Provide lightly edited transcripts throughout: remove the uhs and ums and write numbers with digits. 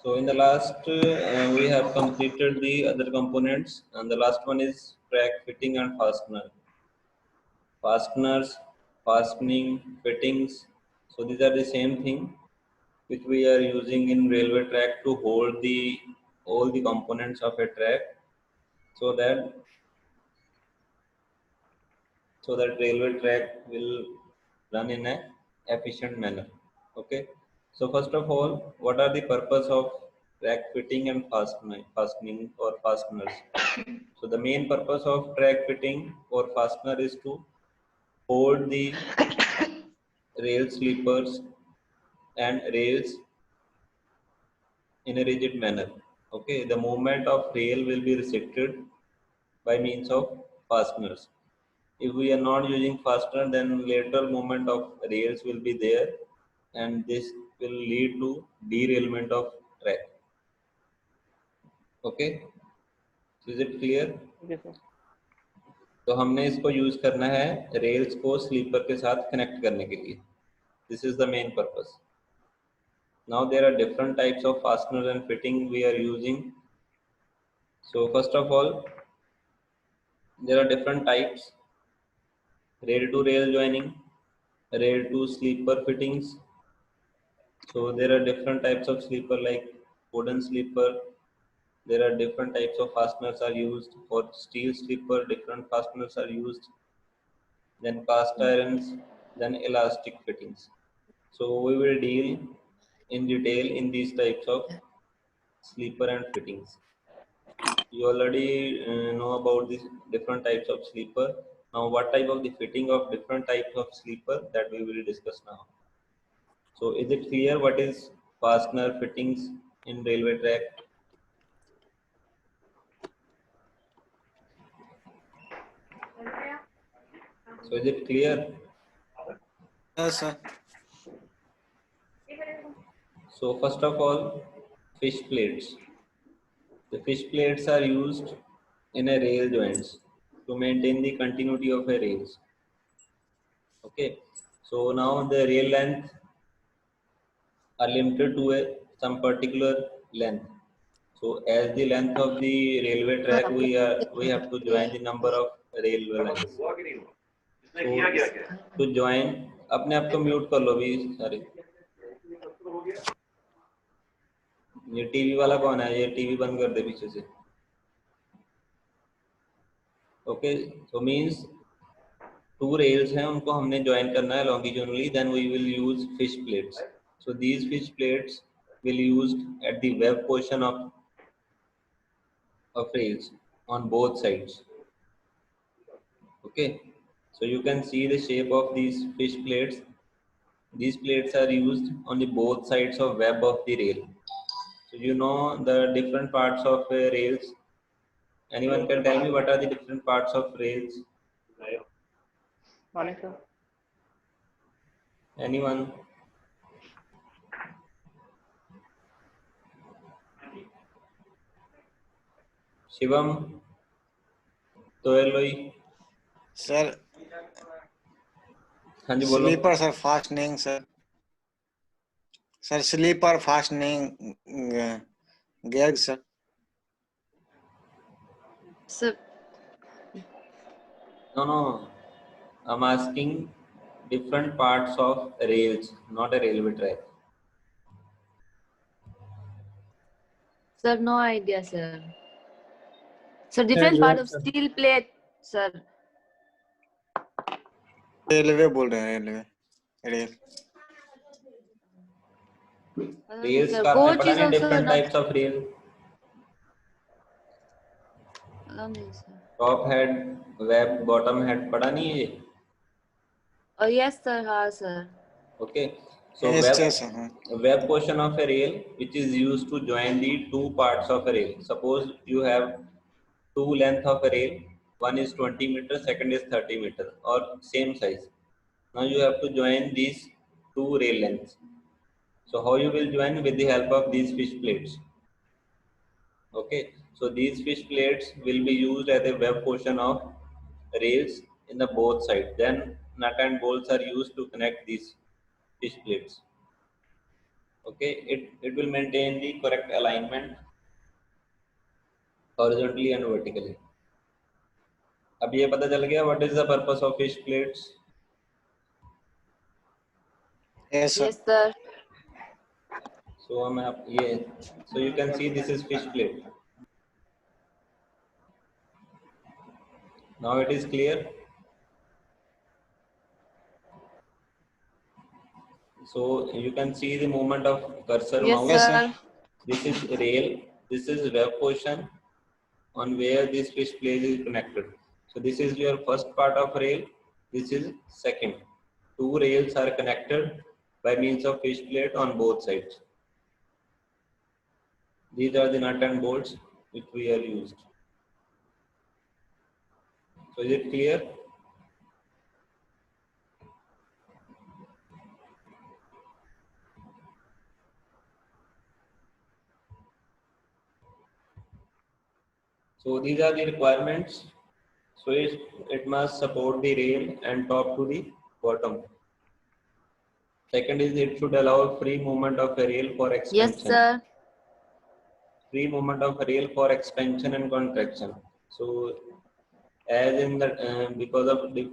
So in the last, we have completed the other components, and the last one is track fitting and fastener. Fasteners, fastening, fittings. So these are the same thing which we are using in railway track to hold the all the components of a track, so that railway track will run in a efficient manner. Okay. So first of all, what are the purpose of track fitting and fastening or fasteners? So the main purpose of track fitting or fastener is to hold the rail sleepers and rails in a rigid manner. Okay, the movement of rail will be restricted by means of fasteners. If we are not using fastener, then lateral movement of rails will be there, and this will lead to derailment of track. Okay, so is it clear? Okay, sir. तो हमने इसको use करना है rails को sleeper के साथ connect करने के लिए. This is the main purpose. Now there are different types of fasteners and fitting we are using. So first of all, there are different types: rail to rail joining, rail to sleeper fittings. So there are different types of sleeper like wooden sleeper. There are different types of fasteners are used. For steel sleeper, different fasteners are used. Then cast irons, then elastic fittings. So we will deal in detail in these types of sleeper and fittings. You already know about these different types of sleeper. Now what type of the fitting of different types of sleeper, that we will discuss now. So is it clear what is fastener fittings in railway track? So is it clear? Yes, sir. So first of all, fish plates. The fish plates are used in a rail joints to maintain the continuity of a rails. Okay. So now the rail length are limited to some particular length. So as the length of the railway track, we have to join the number of railway lines. So to join, अपने आप को mute कर लो भी सारे. ये TV वाला कौन है? ये टीवी बंद कर दे पीछे से. Okay, so means two rails हैं, उनको हमने ज्वाइन करना है longitudinally. Then we will use fish plates. So these fish plates will used at the web portion of rails on both sides. Okay, so you can see the shape of these fish plates. These plates are used on the both sides of web of the rail. So you know the different parts of rails. Anyone can tell me what are the different parts of rails? Morning, sir. Anyone? Shivam? Toeloi? Sir, हाँ जी बोलो. sleeper, sir, fastening, sir. Sir, sleeper, fastening, gag, sir. Sir, No. I'm asking different parts of rails, not a railway track. sir, no idea, sir. Sir, different part of steel plate, sir. Railway बोल रहे हैं, railway rail. Rails Sir, का आपने coach पढ़ा is नहीं also different not. types of rail? Sir. Top head, web, bottom head पढ़ा नहीं है ये? Oh yes, sir. हाँ, sir. Okay. So Yes, yes, sir. web portion of a rail which is used to join the two parts of a rail. Suppose you have two length of a rail. One is 20 meter, second is 30 meter, or same size. Now you have to join these two rail lengths. So how you will join? With the help of these fish plates. Okay, so these fish plates will be used as a web portion of rails in the both sides. Then nut and bolts are used to connect these fish plates. Okay, it will maintain the correct alignment horizontally and vertically. अब ये पता चल गया what is the purpose of fish plates. Yes, sir. Yes, sir. So हम आप ये so you can see this is fish plate. Now it is clear. So you can see the movement of cursor Yes, mouse. Yes, sir. sir. This is rail. This is web portion on where this fish plate is connected. So this is your first part of rail. This is second. Two rails are connected by means of fish plate on both sides. These are the nut and bolts which we have used. So is it clear? So these are the requirements. So it must support the rail and top to the bottom. Second is it should allow free movement of a rail for expansion. Yes, sir. Free movement of a rail for expansion and contraction. So as in the because of the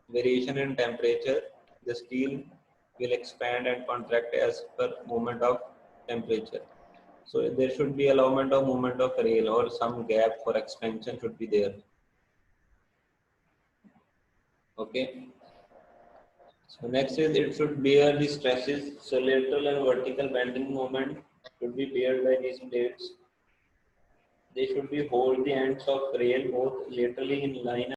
variation in temperature, the steel will expand and contract as per movement of temperature. So there should be allowance of movement of rail or some gap for expansion should be there. Okay. So next is it should bear the stresses. So lateral and vertical bending moment should be bared by these plates. They should be hold the ends of rail both laterally in line